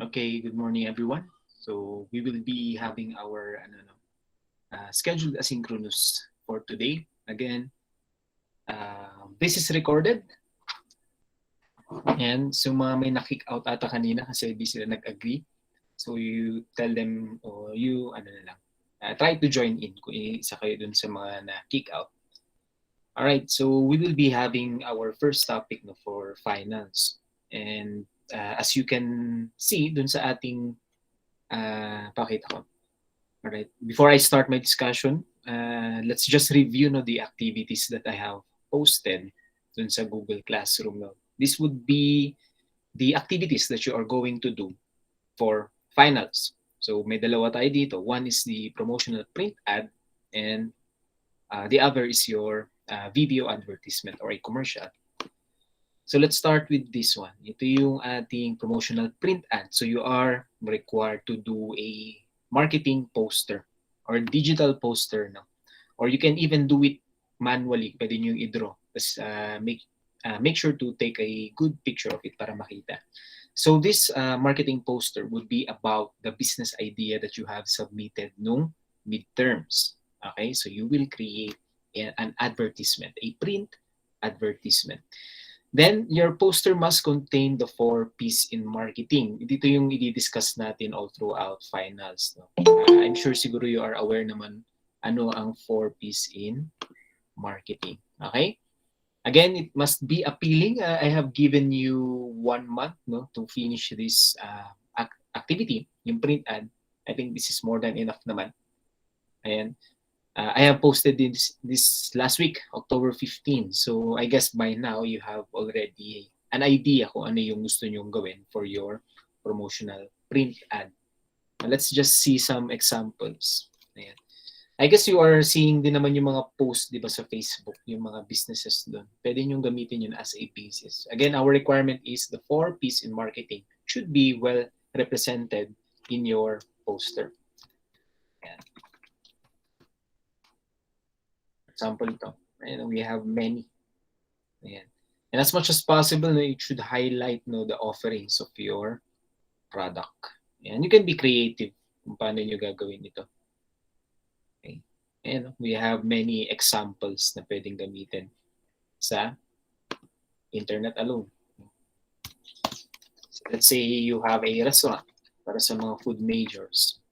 Okay, good morning everyone. So we will be having our scheduled asynchronous for today. Again, this is recorded and so mga may na-kick out ata kanina kasi di sila nag-agree. So you tell them or you try to join in kung isa kayo dun sa mga na-kick out. Alright, so we will be having our first topic no, for finance. And as you can see dun sa ating pakita ko. Alright, before I start my discussion, let's just review no, the activities that I have posted dun sa Google Classroom. No. This would be the activities that you are going to do for finals. So may dalawa tayo dito. One is the promotional print ad and the other is your video advertisement or a commercial. So let's start with this one. Ito yung ating promotional print ad. So you are required to do a marketing poster or digital poster. No? Or you can even do it manually. Pwede nyo i-draw. Tapos make sure to take a good picture of it para makita. So this marketing poster would be about the business idea that you have submitted nung midterms. Okay, so you will create an advertisement, a print advertisement. Then, your poster must contain the 4 P's in marketing. Dito yung i-discuss natin all throughout finals. No? I'm sure siguro you are aware naman ano ang 4 P's in marketing. Okay? Again, it must be appealing. I have given you 1 month no, to finish this activity, yung print ad. I think this is more than enough naman. Ayan. I have posted this last week, October 15. So I guess by now you have already an idea kung ano yung gusto nyong gawin for your promotional print ad. Now, let's just see some examples. Ayan. I guess you are seeing din naman yung mga posts, di ba, sa Facebook, yung mga businesses doon. Pwede nyong gamitin yun as a basis. Again, our requirement is the 4 P's in marketing should be well represented in your poster. Ayan. Example ito. And we have many. Ayan. And as much as possible, no, it should highlight no, the offerings of your product. And you can be creative kung paano nyo gagawin ito. Okay. And we have many examples na pwedeng gamitin sa internet alone. So let's say you have a restaurant para sa mga food majors.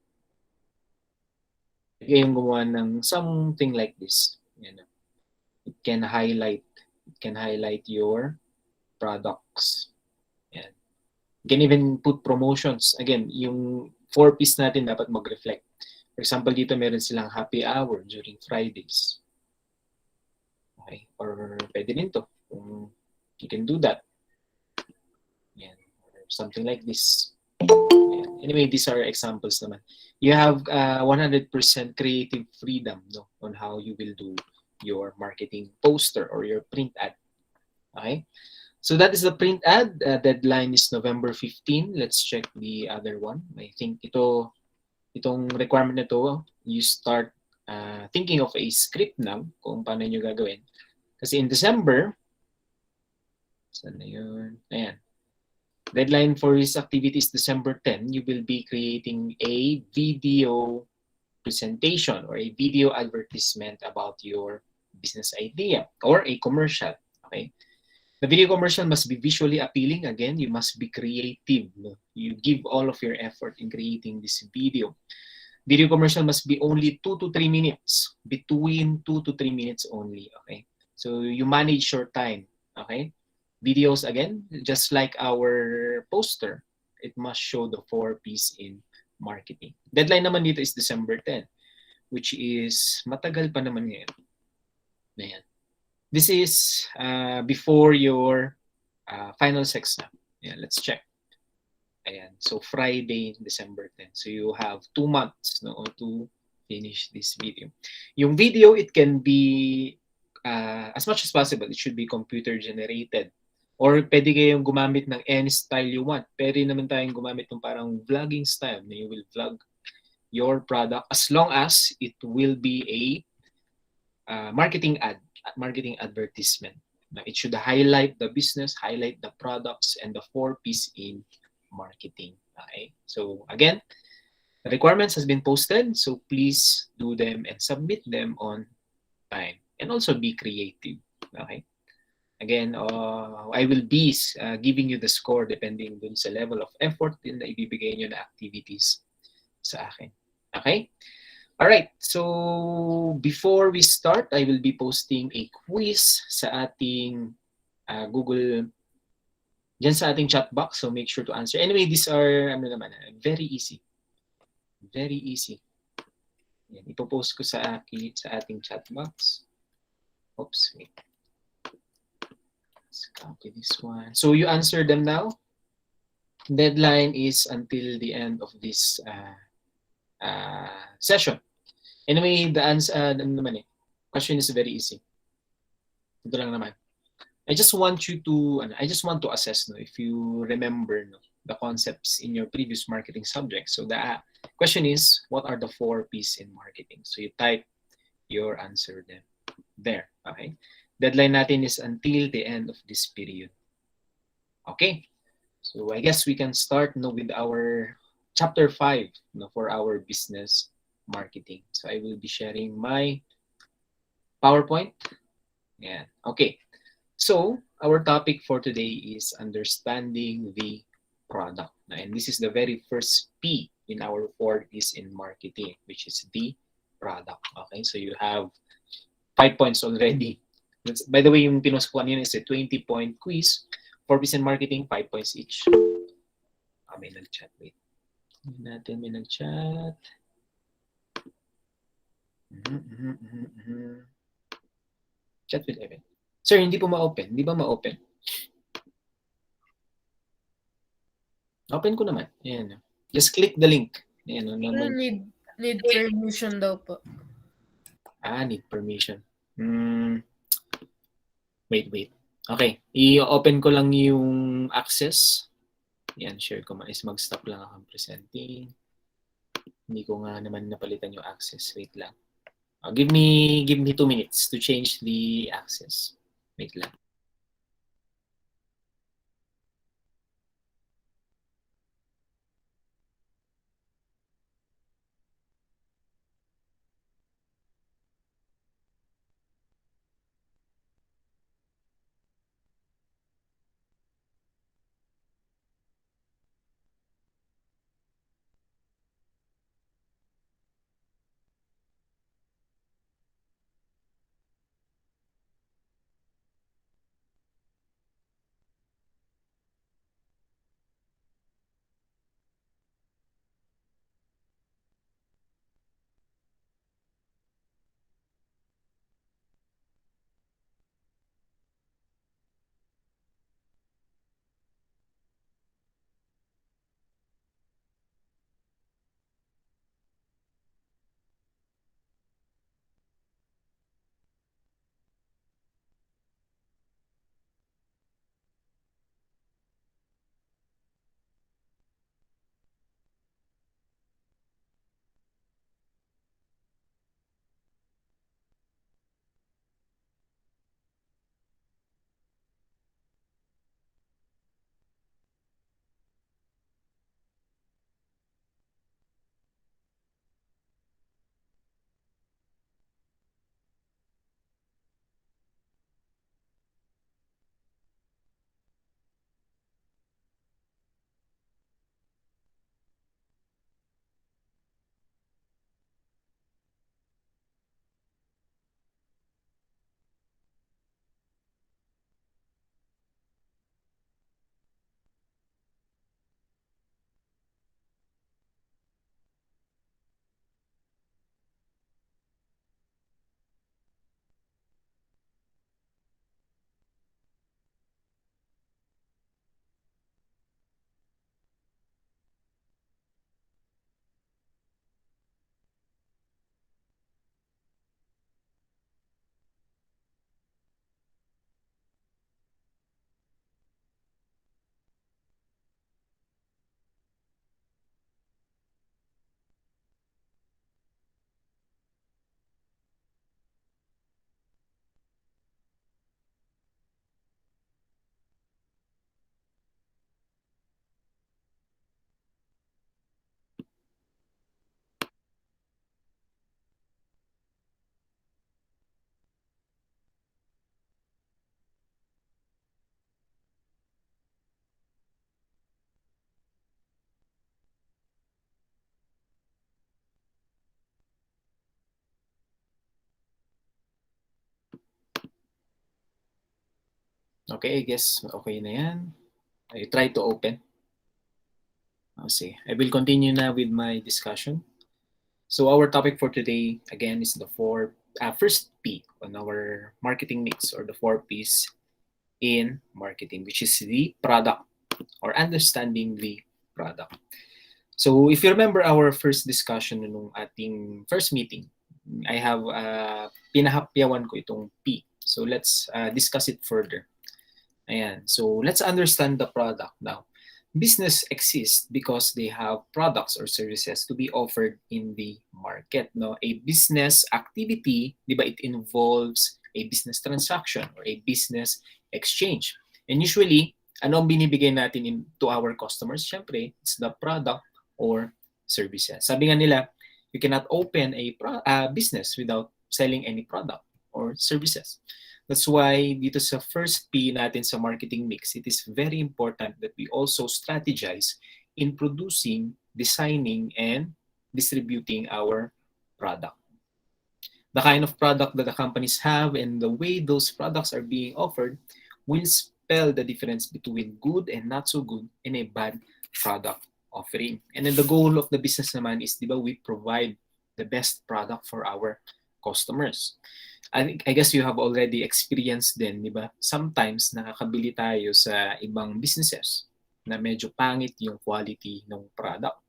Kaya yung gumawa ng something like this. You know, it can highlight your products. Yan. You can even put promotions. Again, yung 4 P's natin dapat mag-reflect. For example, dito meron silang happy hour during Fridays. Okay? Or pwede din to. You can do that. Yan. Or something like this. Yan. Anyway, these are examples naman. You have 100% creative freedom no, on how you will do your marketing poster or your print ad. Okay? So that is the print ad. Deadline is November 15. Let's check the other one. I think itong requirement na to, you start thinking of a script now kung paano nyo gagawin. Kasi in December, saan na yun? Ayan. Deadline for this activity is December 10. You will be creating a video presentation or a video advertisement about your business idea or a commercial. Okay, the video commercial must be visually appealing. Again, you must be creative. No? You give all of your effort in creating this video. Video commercial must be only 2 to 3 minutes, between 2 to 3 minutes only. Okay, so you manage your time. Okay, videos again, just like our poster, it must show the 4 P's in marketing. Deadline naman dito is December 10, which is matagal pa naman ngayon. Ayan. This is before your finals exam. Ayan, let's check. Ayan. So Friday, December 10. So you have 2 months no, to finish this video. Yung video, it can be as much as possible, it should be computer generated. Or pwede kayong gumamit ng any style you want. Pwede naman tayong gumamit ng parang vlogging style na you will vlog your product as long as it will be a marketing advertisement. Now, it should highlight the business, highlight the products, and the 4 P's in marketing. Okay? So again, the requirements has been posted, so please do them and submit them on time. And also be creative. Okay? Again, I will be giving you the score depending dun sa level of effort din na ibibigay nyo na activities sa akin. Okay? Alright, so before we start, I will be posting a quiz sa ating Google, dyan sa ating chat box, so make sure to answer. Anyway, these are very easy. Very easy. Yan, ipopost ko sa ating chat box. Oops, wait. Let's copy this one. So you answer them now. Deadline is until the end of this session. Anyway, the answer, question is very easy. Ito lang naman. I just want to assess if you remember the concepts in your previous marketing subject. So the question is, what are the 4 P's in marketing? So you type your answer there. Okay? Deadline natin is until the end of this period. Okay? So I guess we can start with our chapter 5 for our business marketing. So I will be sharing my PowerPoint. Yeah. Okay. So our topic for today is understanding the product. And this is the very first P in our 4 P's in marketing, which is the product. Okay, so you have 5 points already. By the way, yung pinost ko kanina is a 20-point quiz. 4 P's in marketing, 5 points each. May nag-chat. Wait. May nag-chat. Chat with Evan. Sir, hindi po ma-open. Hindi ba ma-open? Open ko naman. Ayan. Just click the link. Ayan. Need permission daw po. Need permission. Wait. Okay. I-open ko lang yung access. Yan, share ko man. Is mag-stop lang akong presenting. Hindi ko nga naman napalitan yung access. Wait lang. Give me 2 minutes to change the access. Wait lang. Okay, I guess okay na yan. I try to open. See, I will continue now with my discussion. So our topic for today, again, is the first P on our marketing mix, or the four P's in marketing, which is the product, or understanding the product. So if you remember our first discussion nung ating first meeting, I have pinahapyawan ko itong P. So let's discuss it further. Ayan. So let's understand the product now. Business exists because they have products or services to be offered in the market. No, a business activity, di ba, it involves a business transaction or a business exchange. And usually, ano ang binibigay natin to our customers? Siyempre, it's the product or services. Sabi nga nila, you cannot open a business without selling any product or services. That's why dito sa first P natin sa marketing mix, it is very important that we also strategize in producing, designing, and distributing our product. The kind of product that the companies have and the way those products are being offered will spell the difference between good and not so good and a bad product offering. And then the goal of the business naman is, di ba, we provide the best product for our customers. I guess you have already experienced din, di ba? Sometimes nakakabili tayo sa ibang businesses na medyo pangit yung quality ng product.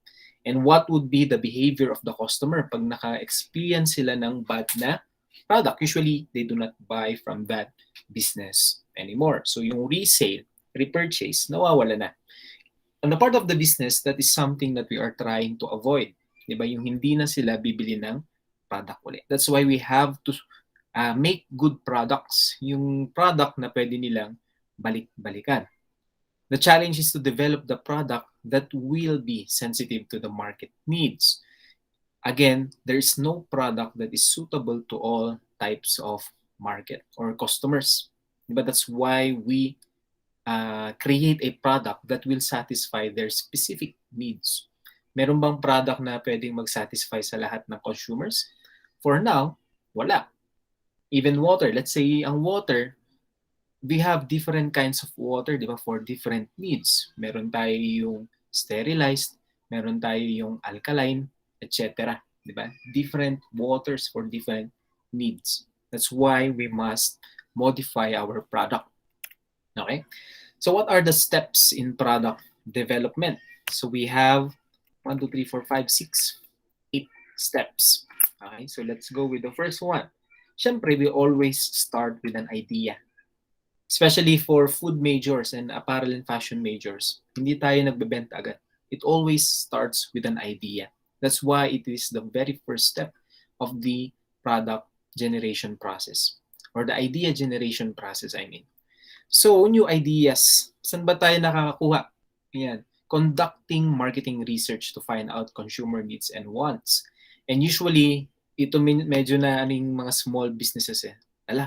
And what would be the behavior of the customer pag naka-experience sila ng bad na product? Usually, they do not buy from that business anymore. So yung resale, repurchase, nawawala na. On the part of the business, that is something that we are trying to avoid. Di ba? Yung hindi na sila bibili ng product ulit. That's why we have to make good products, yung product na pwede nilang balik-balikan. The challenge is to develop the product that will be sensitive to the market needs. Again, there is no product that is suitable to all types of market or customers. But that's why we create a product that will satisfy their specific needs. Meron bang product na pwedeng mag-satisfy sa lahat ng consumers? For now, wala. Even water, let's say ang water, we have different kinds of water, di ba, for different needs. Meron tayo yung sterilized, meron tayo yung alkaline, etc. Di ba? Different waters for different needs. That's why we must modify our product. Okay? So what are the steps in product development? So we have 1, 2, 3, 4, 5, 6, 8 steps. Okay? So let's go with the first one. Siyempre, we always start with an idea. Especially for food majors and apparel and fashion majors, hindi tayo nagbebenta agad. It always starts with an idea. That's why it is the very first step of the product generation process, or the idea generation process, I mean. So, new ideas. Saan ba tayo nakakakuha? Ayan. Conducting marketing research to find out consumer needs and wants. And usually, ito medyo na aning mga small businesses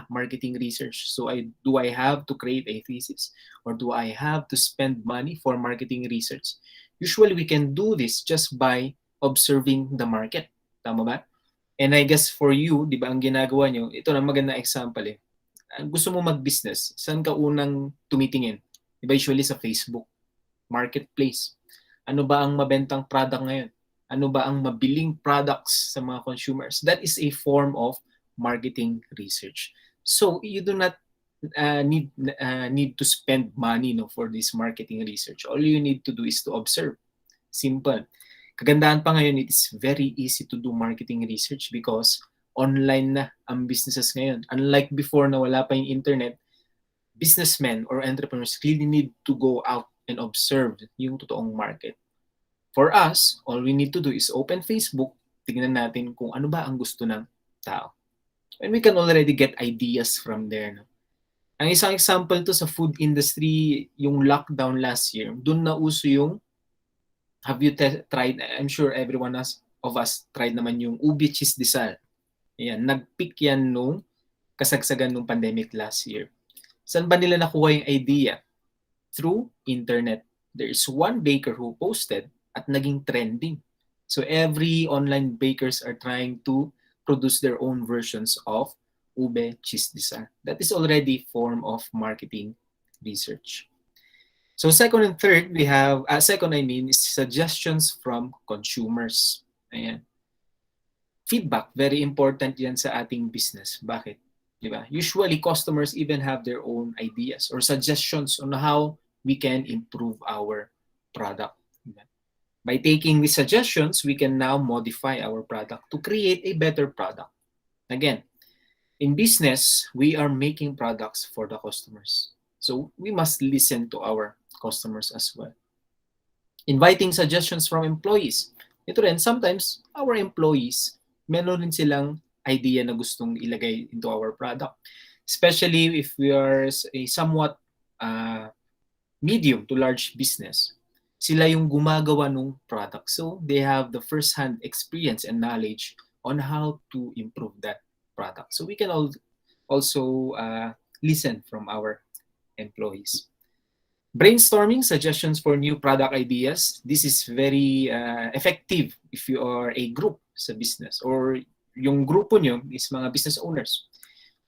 marketing research. So do I have to create a thesis, or do I have to spend money for marketing research? Usually we can do this just by observing the market. Tama ba? And I guess for you, di ba, ang ginagawa nyo, ito na magandang example Gusto mo mag-business, saan ka unang tumitingin? Di ba, usually sa Facebook Marketplace. Ano ba ang mabentang product ngayon? Ano ba ang mabiling products sa mga consumers? That is a form of marketing research. So you do not need to spend money for this marketing research. All you need to do is to observe. Simple. Kagandahan pa ngayon, it is very easy to do marketing research because online na ang businesses ngayon. Unlike before na wala pa yung internet, businessmen or entrepreneurs really need to go out and observe yung totoong market. For us, all we need to do is open Facebook, tignan natin kung ano ba ang gusto ng tao. And we can already get ideas from there. No? Ang isang example to sa food industry, yung lockdown last year, dun na uso yung, have you tried, I'm sure everyone of us tried naman yung ube cheese disal. Ayan, nag-peak yan nung kasagsagan nung pandemic last year. Saan ba nila nakuha yung idea? Through internet. There is one baker who posted at naging trending. So every online bakers are trying to produce their own versions of ube cheese disal. That is already form of marketing research. So second and third, we have, second I mean, is suggestions from consumers. Ayan. Feedback, very important yan sa ating business. Bakit? Diba? Usually, customers even have their own ideas or suggestions on how we can improve our product. Diba? By taking these suggestions, we can now modify our product to create a better product. Again, in business, we are making products for the customers. So we must listen to our customers as well. Inviting suggestions from employees. Ito rin, sometimes our employees, meron rin silang idea na gustong ilagay into our product. Especially if we are a somewhat medium to large business. Sila yung gumagawa ng product. So they have the first-hand experience and knowledge on how to improve that product. So we can also listen from our employees. Brainstorming suggestions for new product ideas. This is very effective if you are a group sa business or yung grupo nyo is mga business owners.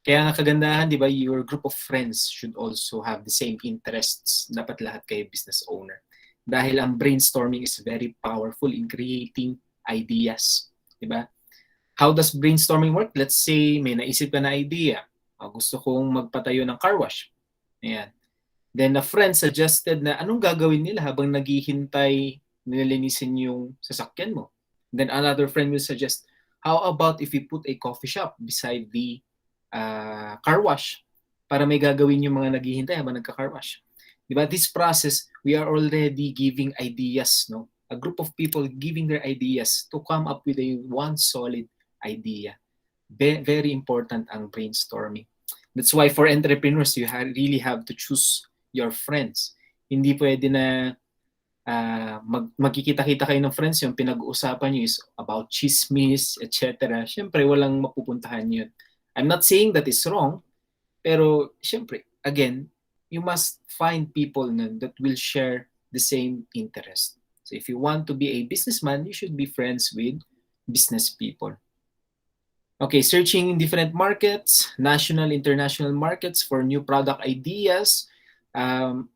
Kaya nga kagandahan, di ba, your group of friends should also have the same interests. Dapat lahat kayo business owner. Dahil ang brainstorming is very powerful in creating ideas. Di ba? How does brainstorming work? Let's say may naisip ka na idea. Gusto kong magpatayo ng car wash. Ayan. Then a friend suggested na anong gagawin nila habang naghihintay nililinisin yung sasakyan mo. Then another friend will suggest, how about if we put a coffee shop beside the car wash para may gagawin yung mga naghihintay habang nagka-car wash. Diba? This process, we are already giving ideas, no? A group of people giving their ideas to come up with a one solid idea. Very important ang brainstorming. That's why for entrepreneurs, you really have to choose your friends. Hindi pwede na magkikita-kita kayo ng friends, yung pinag-uusapan nyo is about chismis, etc. Siyempre, walang mapupuntahan yun. I'm not saying that is wrong, pero siyempre, again, you must find people that will share the same interest. So if you want to be a businessman, you should be friends with business people. Okay, searching different markets, national, international markets for new product ideas. Ang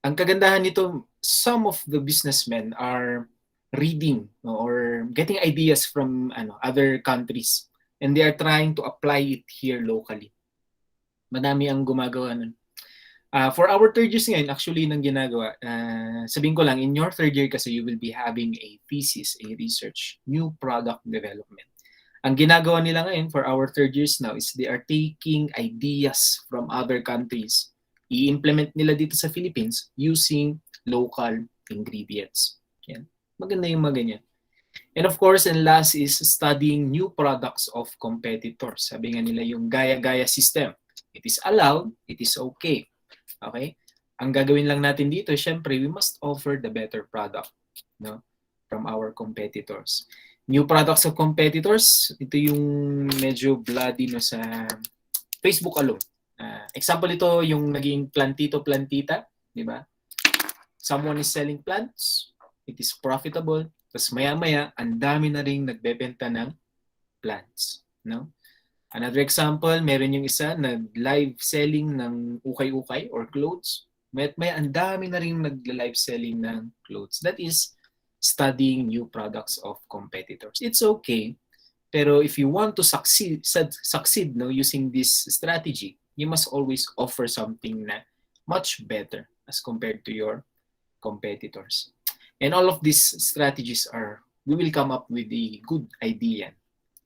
kagandahan nito, some of the businessmen are reading or getting ideas from other countries and they are trying to apply it here locally. Madami ang gumagawa nun. For our third years ngayon, actually, nang ginagawa, sabihin ko lang, in your third year kasi, you will be having a thesis, a research, new product development. Ang ginagawa nila ngayon for our third years now is they are taking ideas from other countries, i-implement nila dito sa Philippines using local ingredients. Yan. Maganda yung mga ganyan. And of course, and last is studying new products of competitors. Sabi nga nila yung gaya-gaya system. It is allowed, it is okay. Okay? Ang gagawin lang natin dito, syempre, we must offer the better product, no, from our competitors. New products of competitors, ito yung medyo bloody no, sa Facebook alone. Example ito yung naging plantito-plantita, di ba? Someone is selling plants, it is profitable, tapos maya-maya, ang dami na rin nagbebenta ng plants, no? Another example, meron yung isa na live selling ng ukay-ukay or clothes. May ang dami na rin nag-live selling ng clothes. That is studying new products of competitors. It's okay, pero if you want to succeed no, using this strategy, you must always offer something na much better as compared to your competitors. And all of these strategies we will come up with a good idea.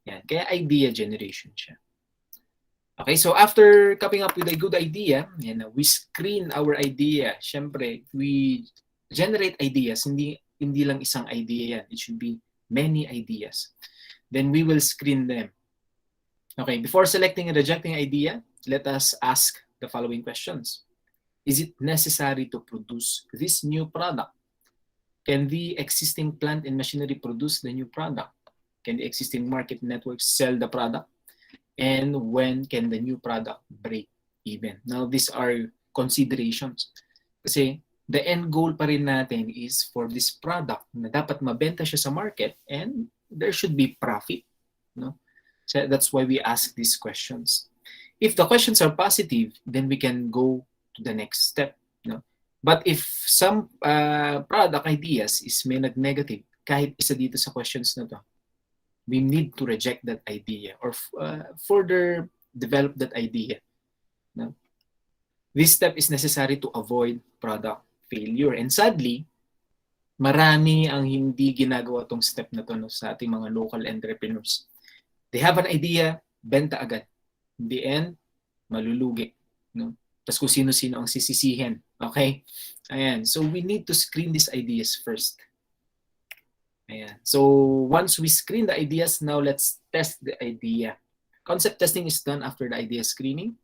Yan. Kaya idea generation siya. Okay, so after coming up with a good idea, we screen our idea. Siyempre, we generate ideas. Hindi lang isang idea yan. It should be many ideas. Then we will screen them. Okay, before selecting and rejecting idea, let us ask the following questions. Is it necessary to produce this new product? Can the existing plant and machinery produce the new product? Can the existing market network sell the product? And when can the new product break even? Now, these are considerations. Kasi the end goal pa rin natin is for this product na dapat mabenta siya sa market and there should be profit. No? So that's why we ask these questions. If the questions are positive, then we can go to the next step. No? But if some product ideas is may nag-negative, kahit isa dito sa questions na to, we need to reject that idea or further develop that idea. No? This step is necessary to avoid product failure. And sadly, marami ang hindi ginagawa tong step na to no, sa ating mga local entrepreneurs. They have an idea, benta agad. In the end, malulugi. No? Tapos kung sino-sino ang sisisihin. Okay? Ayan. So we need to screen these ideas first. Ayan. So once we screen the ideas, now let's test the idea. Concept testing is done after the idea screening.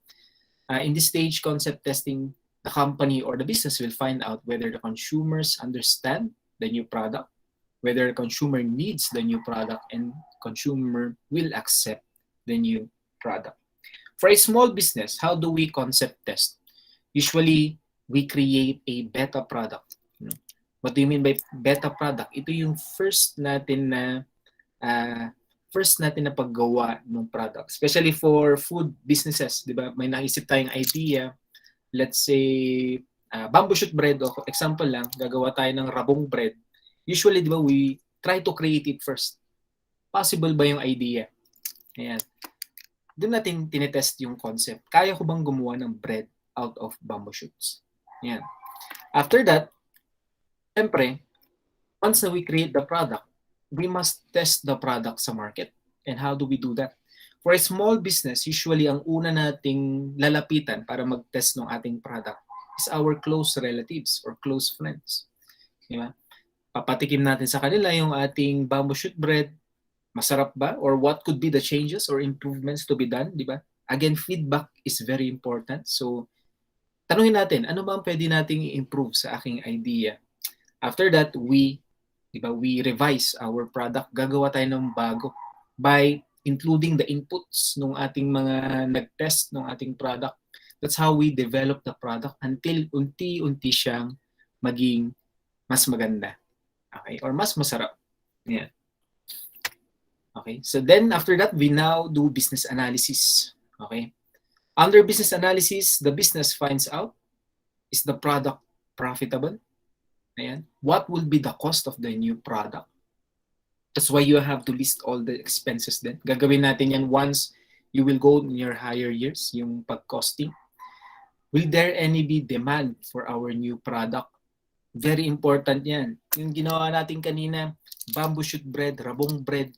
In this stage, concept testing, the company or the business will find out whether the consumers understand the new product, whether the consumer needs the new product, and consumer will accept the new product. For a small business, how do we concept test? Usually, we create a beta product. What do you mean by beta product? Ito yung first natin na paggawa ng product. Especially for food businesses, di ba? May naisip tayong idea. Let's say, bamboo shoot bread. O example lang, gagawa tayo ng rabong bread. Usually, di ba, we try to create it first. Possible ba yung idea? Ayan. Doon natin tinetest yung concept. Kaya ko bang gumawa ng bread out of bamboo shoots? Ayan. After that, siyempre, once na we create the product, we must test the product sa market. And how do we do that? For a small business, usually ang una nating lalapitan para mag-test ng ating product is our close relatives or close friends. Diba? Papatikim natin sa kanila yung ating bamboo shoot bread. Masarap ba? Or what could be the changes or improvements to be done? Diba? Again, feedback is very important. So, tanungin natin, ano ba ang pwede nating i-improve sa aking idea? After that, we revise our product. Gagawa tayo ng bago by including the inputs ng ating mga nag-test ng ating product. That's how we develop the product until unti-unti siyang maging mas maganda. Okay? Or mas masarap. Yeah. Okay? So then, after that, we now do business analysis. Okay? Under business analysis, the business finds out, is the product profitable? Ayan. What will be the cost of the new product? That's why you have to list all the expenses then. Gagawin natin yan once you will go in your higher years, yung pag-costing. Will there any be demand for our new product? Very important yan. Yung ginawa natin kanina, bamboo shoot bread, rabong bread.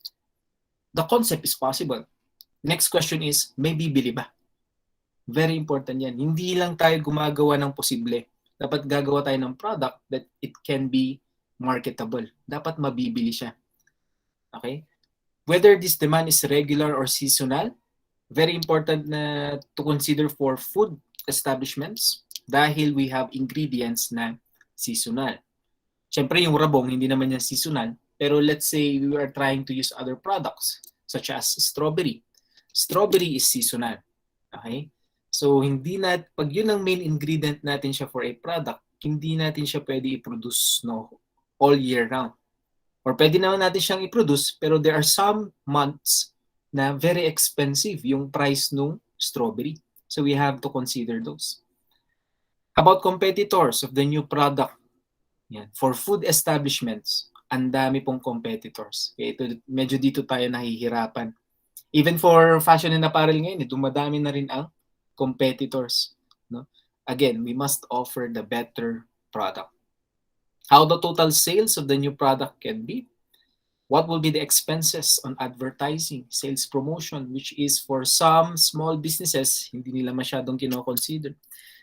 The concept is possible. Next question is, may bibili ba? Very important yan. Hindi lang tayo gumagawa ng posible. Dapat gagawa tayo ng product that it can be marketable. Dapat mabibili siya. Okay? Whether this demand is regular or seasonal, very important na to consider for food establishments dahil we have ingredients na seasonal. Siyempre, yung rabong, hindi naman yan seasonal. Pero let's say we are trying to use other products such as strawberry. Strawberry is seasonal. Okay? So, pag yun ang main ingredient natin siya for a product, hindi natin siya pwede i-produce all year round. Or pwede naman natin siyang i-produce, pero there are some months na very expensive yung price ng strawberry. So, we have to consider those. About competitors of the new product. Yan. For food establishments, ang dami pong competitors. Medyo dito tayo nahihirapan. Even for fashion and apparel ngayon, dumadami na rin ang competitors. No? Again, we must offer the better product. How the total sales of the new product can be? What will be the expenses on advertising, sales promotion, which is for some small businesses, hindi nila masyadong kino-consider.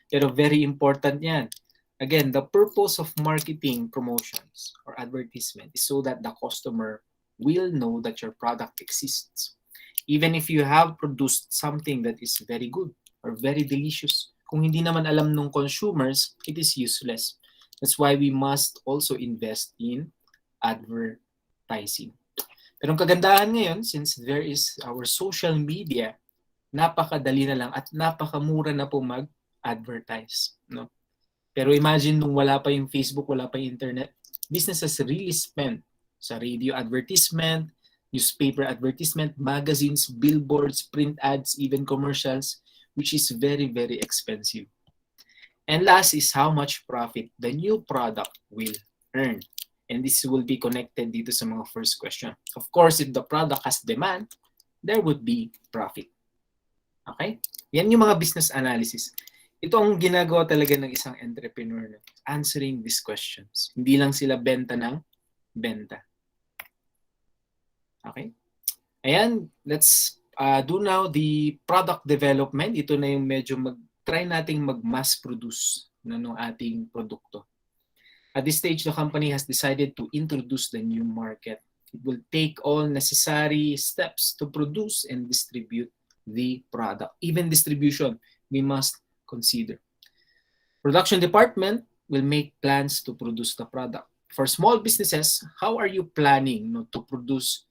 Pero very important yan. Again, the purpose of marketing promotions or advertisement is so that the customer will know that your product exists. Even if you have produced something that is very good or very delicious, kung hindi naman alam ng consumers, it is useless. That's why we must also invest in advertising. Pero ang kagandahan ngayon, since there is our social media, napakadali na lang at napakamura na po mag-advertise. No? Pero imagine nung wala pa yung Facebook, wala pa yung internet, businesses really spend sa radio advertisement, newspaper advertisement, magazines, billboards, print ads, even commercials, which is very, very expensive. And last is how much profit the new product will earn. And this will be connected dito sa mga first question. Of course, if the product has demand, there would be profit. Okay? Yan yung mga business analysis. Ito ang ginagawa talaga ng isang entrepreneur, answering these questions. Hindi lang sila benta ng benta. Okay? Ayan, let's do now the product development. Ito na yung medyo try nating mag-mass produce ng ating produkto. At this stage, the company has decided to introduce the new market. It will take all necessary steps to produce and distribute the product. Even distribution, we must consider. Production department will make plans to produce the product. For small businesses, how are you planning to produce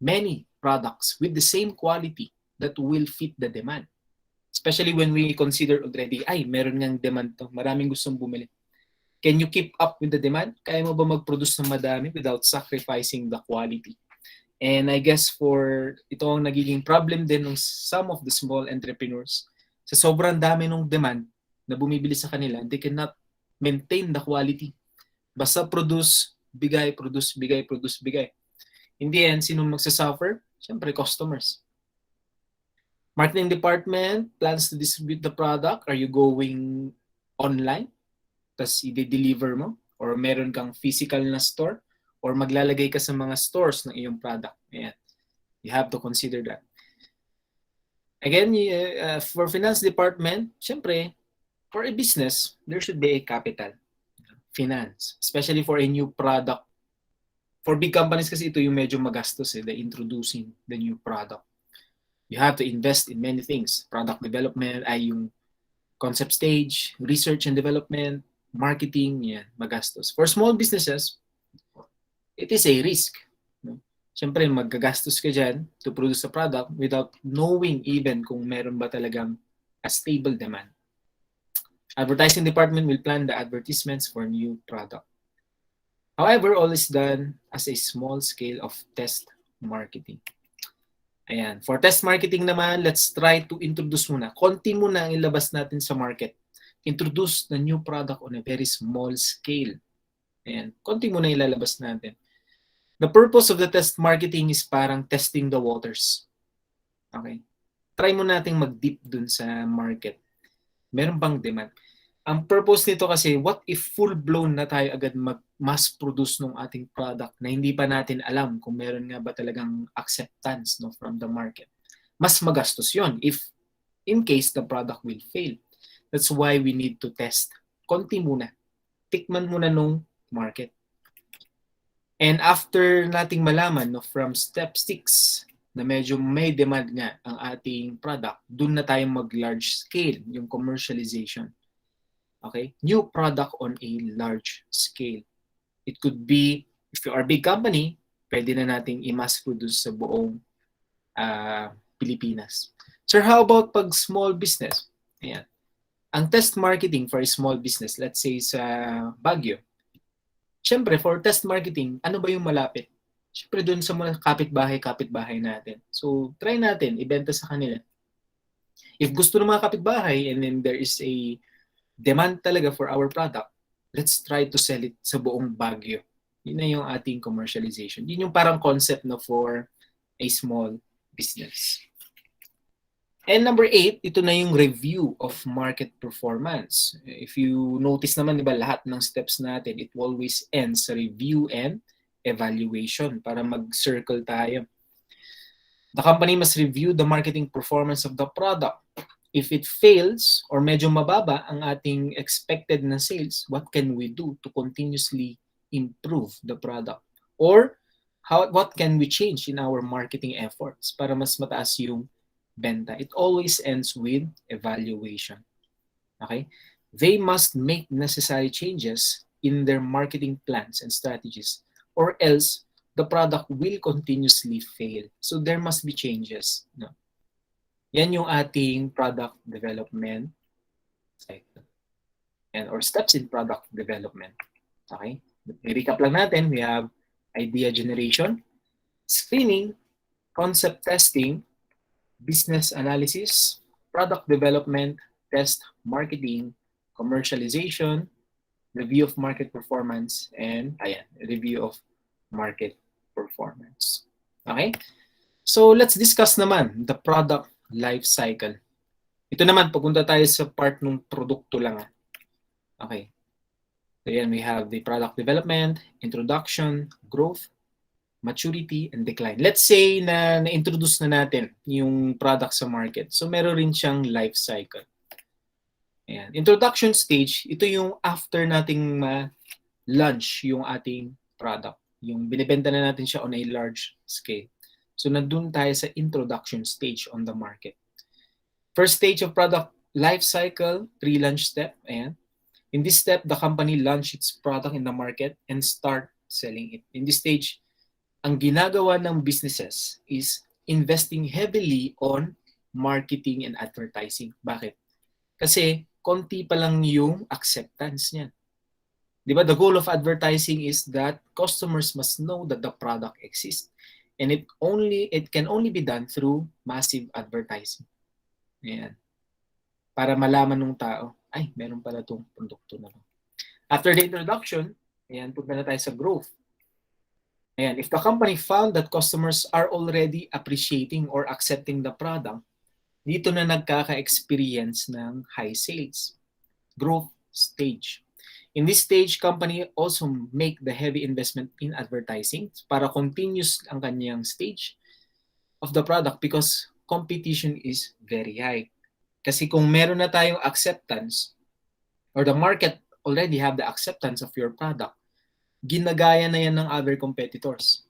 many products with the same quality that will fit the demand? Especially when we consider already, meron ngang demand to, maraming gustong bumili. Can you keep up with the demand? Kaya mo ba mag-produce ng madami without sacrificing the quality? And I guess ito ang nagiging problem din ng some of the small entrepreneurs. Sa sobrang dami ng demand na bumibili sa kanila, they cannot maintain the quality. Basta produce, bigay, produce, bigay, produce, bigay. In the end, sino magsasuffer? Siyempre, customers. Marketing department plans to distribute the product. Are you going online? Tapos i-deliver mo? Or meron kang physical na store? Or maglalagay ka sa mga stores ng iyong product? Ayan. You have to consider that. Again, for finance department, syempre, for a business, there should be a capital. Finance. Especially for a new product. For big companies kasi ito yung medyo magastos the introducing the new product. You have to invest in many things. Product development ay yung concept stage, research and development, marketing, yan, magastos. For small businesses, it is a risk. Siyempre, maggagastos ka dyan to produce a product without knowing even kung meron ba talagang a stable demand. Advertising department will plan the advertisements for new product. However, all is done as a small scale of test marketing. Ayan. For test marketing naman, let's try to introduce muna. Konti muna ang ilabas natin sa market. Introduce the new product on a very small scale. Ayan. Konti muna ilalabas natin. The purpose of the test marketing is parang testing the waters. Okay? Try mo nating mag-deep dun sa market. Meron bang demand? Ang purpose nito kasi, what if full-blown na tayo agad mag-mass produce ng ating product na hindi pa natin alam kung meron nga ba talagang acceptance from the market? Mas magastos yon if in case the product will fail. That's why we need to test. Konti muna. Tikman muna nung market. And after nating malaman from step 6 na medyo may demand nga ang ating product, dun na tayo mag-large scale, yung commercialization. Okay? New product on a large scale. It could be, if you are a big company, pwede na nating i-mass produce sa buong Pilipinas. Sir, how about pag small business? Ayan. Ang test marketing for a small business, let's say sa Baguio. Siyempre, for test marketing, ano ba yung malapit? Siyempre, dun sa mga kapitbahay natin. So, try natin, ibenta sa kanila. If gusto ng mga kapitbahay and then there is a demand talaga for our product, let's try to sell it sa buong Baguio. Yun na yung ating commercialization. Yun yung parang concept for a small business. And number 8, ito na yung review of market performance. If you notice naman, diba, lahat ng steps natin, it always ends sa review and evaluation para mag-circle tayo. The company must review the marketing performance of the product. If it fails or medyo mababa ang ating expected na sales, what can we do to continuously improve the product? Or what can we change in our marketing efforts para mas mataas yung benta? It always ends with evaluation. Okay? They must make necessary changes in their marketing plans and strategies, or else the product will continuously fail. So there must be changes. No? Yan yung ating product development cycle and or steps in product development. Okay? I-recap lang natin. We have idea generation, screening, concept testing, business analysis, product development, test marketing, commercialization, review of market performance, and review of market performance. Okay? So let's discuss naman the product life cycle. Ito naman, papunta tayo sa part ng produkto lang. Okay. So yan, we have the product development, introduction, growth, maturity, and decline. Let's say na na-introduce na natin yung product sa market. So meron rin siyang life cycle. Ayan. Introduction stage, ito yung after nating launch yung ating product. Yung binibenta na natin siya on a large scale. So nandun tayo sa introduction stage on the market. First stage of product life cycle, pre-launch step. Ayan. In this step, the company launch its product in the market and start selling it. In this stage, ang ginagawa ng businesses is investing heavily on marketing and advertising. Bakit? Kasi konti pa lang yung acceptance niya. Di ba? The goal of advertising is that customers must know that the product exists, and it can only be done through massive advertising. Ayan. Para malaman ng tao, ay, meron pala itong produkto na. After the introduction, ayan, punta na tayo sa growth. Ayan, if the company found that customers are already appreciating or accepting the product, dito na nagkaka-experience ng high sales. Growth stage. In this stage, company also make the heavy investment in advertising para continuous ang kanyang stage of the product because competition is very high. Kasi kung meron na tayong acceptance or the market already have the acceptance of your product, ginagaya na yan ng other competitors.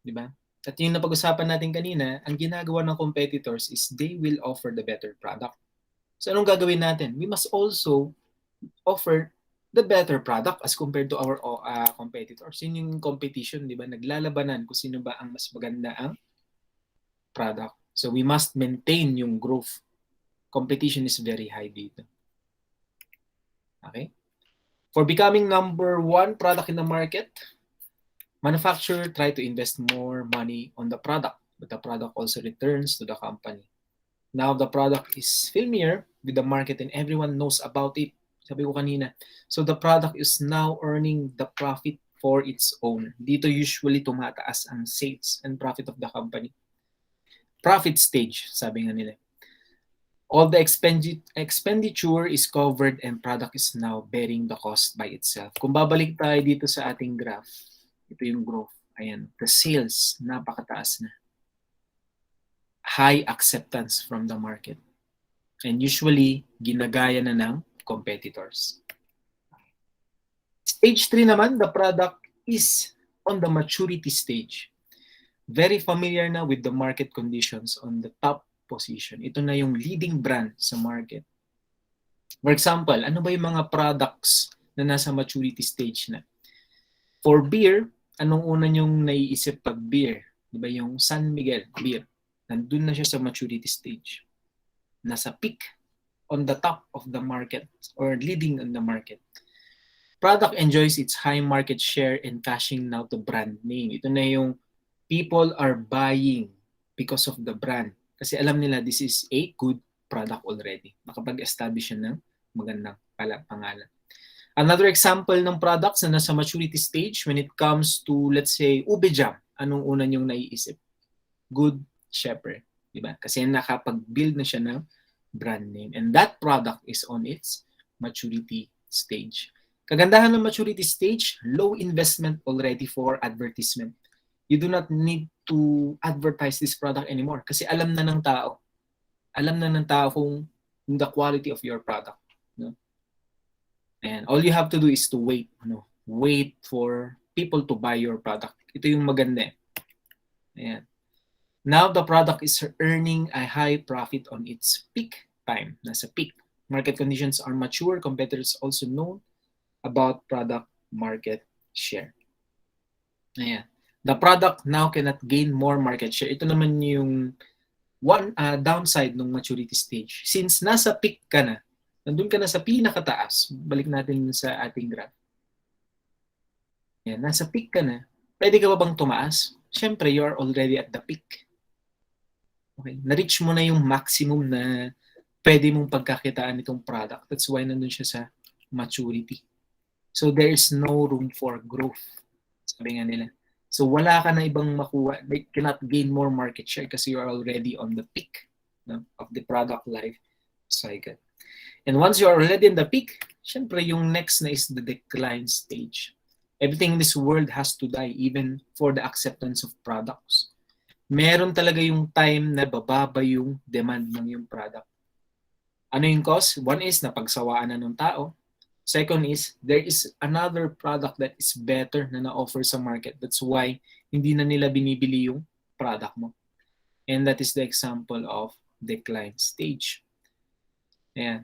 Di ba? At yung napag-usapan natin kanina, ang ginagawa ng competitors is they will offer the better product. So anong gagawin natin? We must also offer the better product as compared to our competitors. Yun yung competition, di ba? Naglalabanan kung sino ba ang mas maganda ang product. So we must maintain yung growth. Competition is very high dito. Okay? For becoming number one product in the market, manufacturer try to invest more money on the product, but the product also returns to the company. Now the product is familiar with the market and everyone knows about it. Sabi ko kanina. So the product is now earning the profit for its own. Dito usually tumataas ang sales and profit of the company. Profit stage, sabi nga nila. All the expenditure is covered and product is now bearing the cost by itself. Kung babalik tayo dito sa ating graph, ito yung growth. Ayan, the sales, napakataas na. High acceptance from the market. And usually, ginagaya na ng competitors. Stage 3 naman, the product is on the maturity stage. Very familiar na with the market conditions on the top position. Ito na yung leading brand sa market. For example, ano ba yung mga products na nasa maturity stage na? For beer, anong una nyong naiisip pag beer? Diba yung San Miguel beer? Nandun na siya sa maturity stage. Nasa peak, on the top of the market or leading on the market. Product enjoys its high market share and cashing now to brand name. Ito na yung people are buying because of the brand. Kasi alam nila this is a good product already. Makapag-establish yan ng magandang pangalan. Another example ng products na nasa maturity stage when it comes to, let's say, ube jam. Anong una niyong naiisip? Good Shepherd. Diba? Kasi nakapag-build na siya ng brand name. And that product is on its maturity stage. Kagandahan ng maturity stage, low investment already for advertisement. You do not need to advertise this product anymore kasi alam na ng tao. Alam na ng tao kung the quality of your product. No? And all you have to do is to wait. No? Wait for people to buy your product. Ito yung maganda. Ayan. Now the product is earning a high profit on its peak time. Nasa peak. Market conditions are mature. Competitors also know about product market share. Ayan. The product now cannot gain more market share. Ito naman yung one downside ng maturity stage. Since nasa peak ka na, nandun ka na sa pinakataas, balik natin sa ating graph. Ayan, nasa peak ka na, pwede ka ba bang tumaas? Siyempre, you are already at the peak. Okay? Na-reach mo na yung maximum na pwede mong pagkakitaan itong product. That's why nandun siya sa maturity. So there is no room for growth. Sabi nga nila. So wala ka na ibang makuha. They cannot gain more market share kasi you are already on the peak, no, of the product life cycle. And once you are already in the peak, syempre yung next na is the decline stage. Everything in this world has to die, even for the acceptance of products. Meron talaga yung time na bababa yung demand ng yung product. Ano yung cause? One is napagsawaan na ng tao. Second is, there is another product that is better na na-offer sa market. That's why hindi na nila binibili yung product mo. And that is the example of decline stage. Ayan.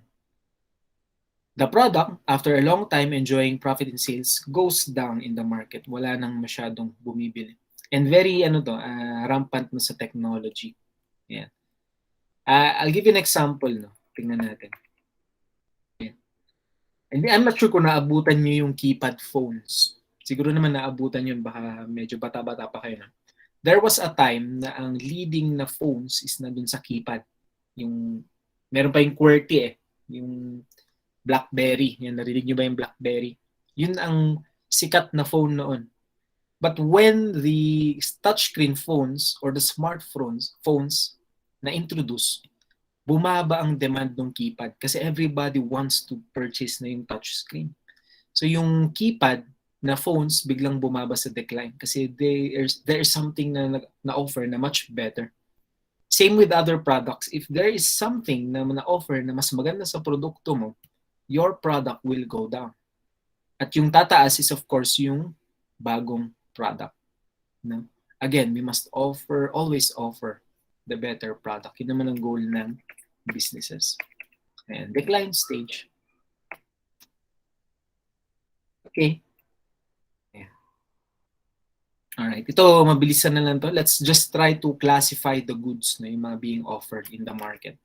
The product, after a long time enjoying profit in sales, goes down in the market. Wala nang masyadong bumibili. And very rampant na sa technology. Ayan. I'll give you an example. No? Tingnan natin. And I'm not sure kung naabutan nyo yung keypad phones. Siguro naman naabutan yun, baka medyo bata-bata pa kayo. No? There was a time na ang leading na phones is nandun sa keypad. Yung, meron pa yung QWERTY yung BlackBerry. Yan, narinig nyo ba yung BlackBerry? Yun ang sikat na phone noon. But when the touchscreen phones or the smartphones na introduce, bumaba ang demand ng keypad kasi everybody wants to purchase na yung touchscreen. So yung keypad na phones biglang bumaba sa decline kasi there is something na offer na much better. Same with other products. If there is something na na-offer na mas maganda sa produkto mo, your product will go down. At yung tataas is of course yung bagong product. No? Again, we must always offer the better product. Yun naman ang goal ng businesses. And decline stage. Okay. Yeah. Alright. Ito, mabilisan na lang to. Let's just try to classify the goods na yung mga being offered in the market.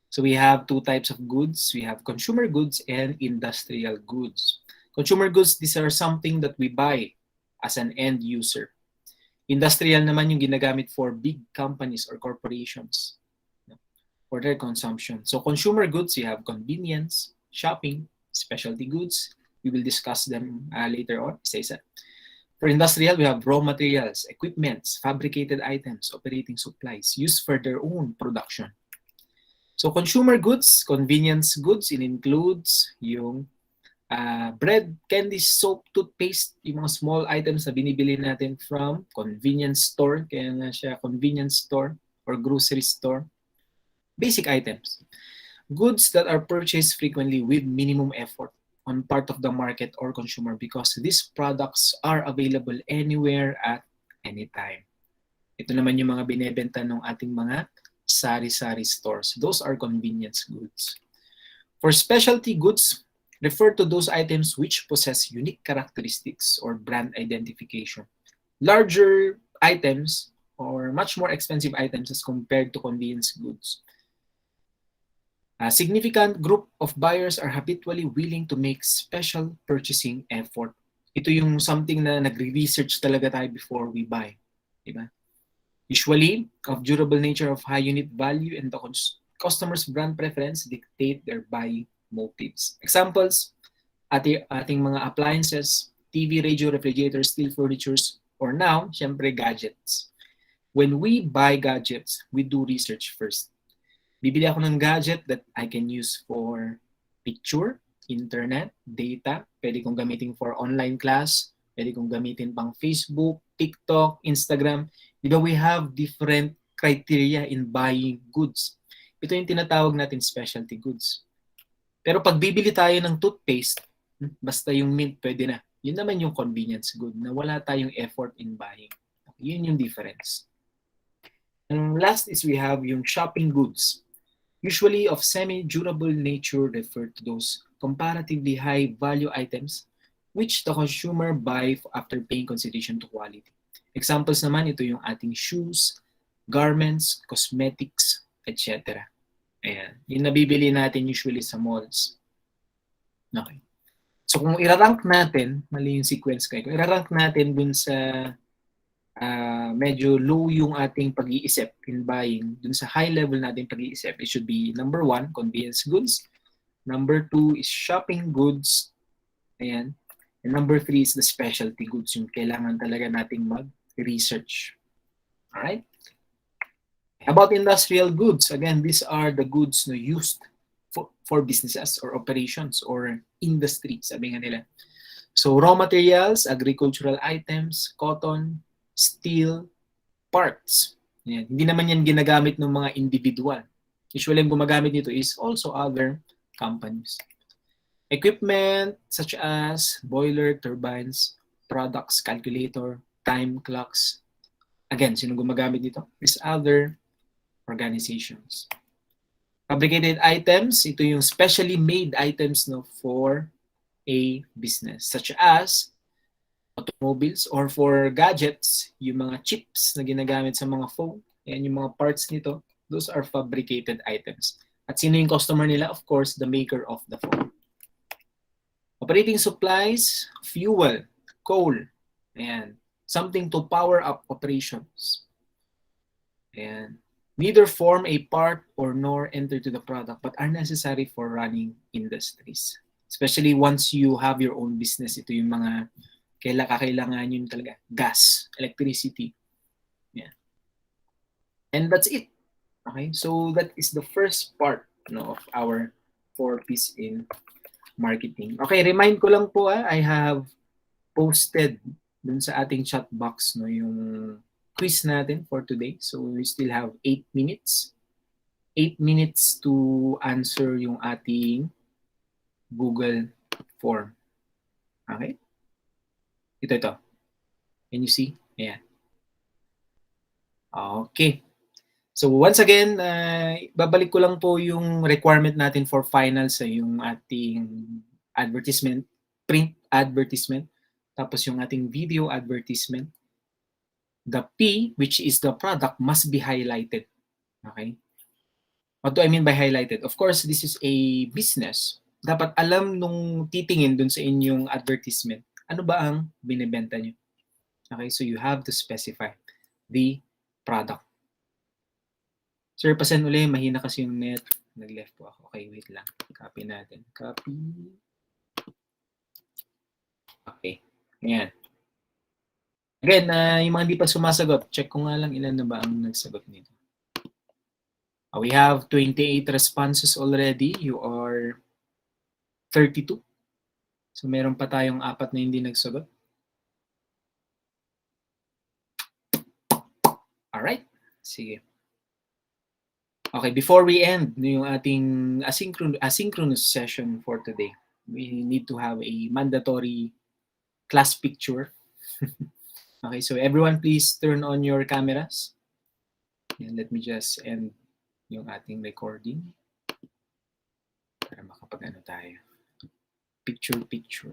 So we have two types of goods. We have consumer goods and industrial goods. Consumer goods, these are something that we buy as an end user. Industrial naman yung ginagamit for big companies or corporations for their consumption. So consumer goods, you have convenience, shopping, specialty goods. We will discuss them later on. Isa-isa. For industrial, we have raw materials, equipments, fabricated items, operating supplies used for their own production. So consumer goods, convenience goods, it includes yung bread, candy, soap, toothpaste, yung mga small items na binibili natin from convenience store, kaya nga siya convenience store or grocery store. Basic items. Goods that are purchased frequently with minimum effort on part of the market or consumer because these products are available anywhere at any time. Ito naman yung mga binebenta ng ating mga sari-sari stores. Those are convenience goods. For specialty goods, refer to those items which possess unique characteristics or brand identification. Larger items or much more expensive items as compared to convenience goods. A significant group of buyers are habitually willing to make special purchasing effort. Ito yung something na nagre-research talaga tayo before we buy. Diba? Usually, of durable nature of high unit value and the customer's brand preference dictate their buying motives. Examples, ating mga appliances, TV, radio, refrigerators, steel furnitures, or now, syempre, gadgets. When we buy gadgets, we do research first. Bibili ako ng gadget that I can use for picture, internet, data. Pwede kong gamitin for online class. Pwede kong gamitin pang Facebook, TikTok, Instagram. Diba we have different criteria in buying goods. Ito yung tinatawag natin specialty goods. Pero pag bibili tayo ng toothpaste, basta yung mint pwede na. Yun naman yung convenience good na wala tayong effort in buying. Yun yung difference. And last is we have yung shopping goods. Usually of semi-durable nature refer to those comparatively high-value items which the consumer buy after paying consideration to quality. Examples naman, ito yung ating shoes, garments, cosmetics, etc. Ayan. Yung nabibili natin usually sa malls. Okay. So kung irarank natin, mali yung sequence kayo, kung irarank natin dun sa medyo low yung ating pag-iisip in buying, dun sa high level natin pag-iisip, it should be number 1, convenience goods. Number 2 is shopping goods. Ayan. And number 3 is the specialty goods, yung kailangan talaga nating mag-research. Alright? About industrial goods, again, these are the goods no used for businesses or operations or industry, sabi nga nila. So raw materials, agricultural items, cotton, steel, parts. Yan. Hindi naman yan ginagamit ng mga individual. Usually, ang gumagamit nito is also other companies. Equipment such as boiler, turbines, products, calculator, time clocks. Again, sino gumagamit dito? Is other organizations. Fabricated items, ito yung specially made items no, for a business. Such as automobiles or for gadgets, yung mga chips na ginagamit sa mga phone, yan yung mga parts nito, those are fabricated items. At sino yung customer nila? Of course, the maker of the phone. Operating supplies, fuel, coal, ayan. Something to power up operations. Ayan. Neither form a part or nor enter to the product but are necessary for running industries. Especially once you have your own business, ito yung mga kakailangan yun talaga. Gas, electricity. Yeah. And that's it. Okay? So that is the first part no, of our 4 P's in marketing. Okay, remind ko lang po I have posted dun sa ating chat box no, yung quiz natin for today. So we still have 8 minutes. 8 minutes to answer yung ating Google form. Okay? Ito. Can you see? Ayan. Okay. So once again, babalik ko lang po yung requirement natin for finals sa yung ating advertisement, print advertisement, tapos yung ating video advertisement. The P, which is the product, must be highlighted. Okay? What do I mean by highlighted? Of course, this is a business. Dapat alam nung titingin dun sa inyong advertisement, ano ba ang binibenta nyo? Okay, so you have to specify the product. Sir, pasen uli, mahina kasi yung net. Nag-left po ako. Okay, wait lang. Copy natin. Copy. Okay. Ayan. Again, yung mga hindi pa sumasagot, check ko nga lang ilan na ba ang nagsagot nito. We have 28 responses already. You are 32. So meron pa tayong 4 na hindi nagsagot. Alright. Sige. Okay, before we end yung ating asynchronous session for today, we need to have a mandatory class picture. Okay, so everyone please turn on your cameras. And let me just end yung ating recording para makapag-ano tayo. Picture.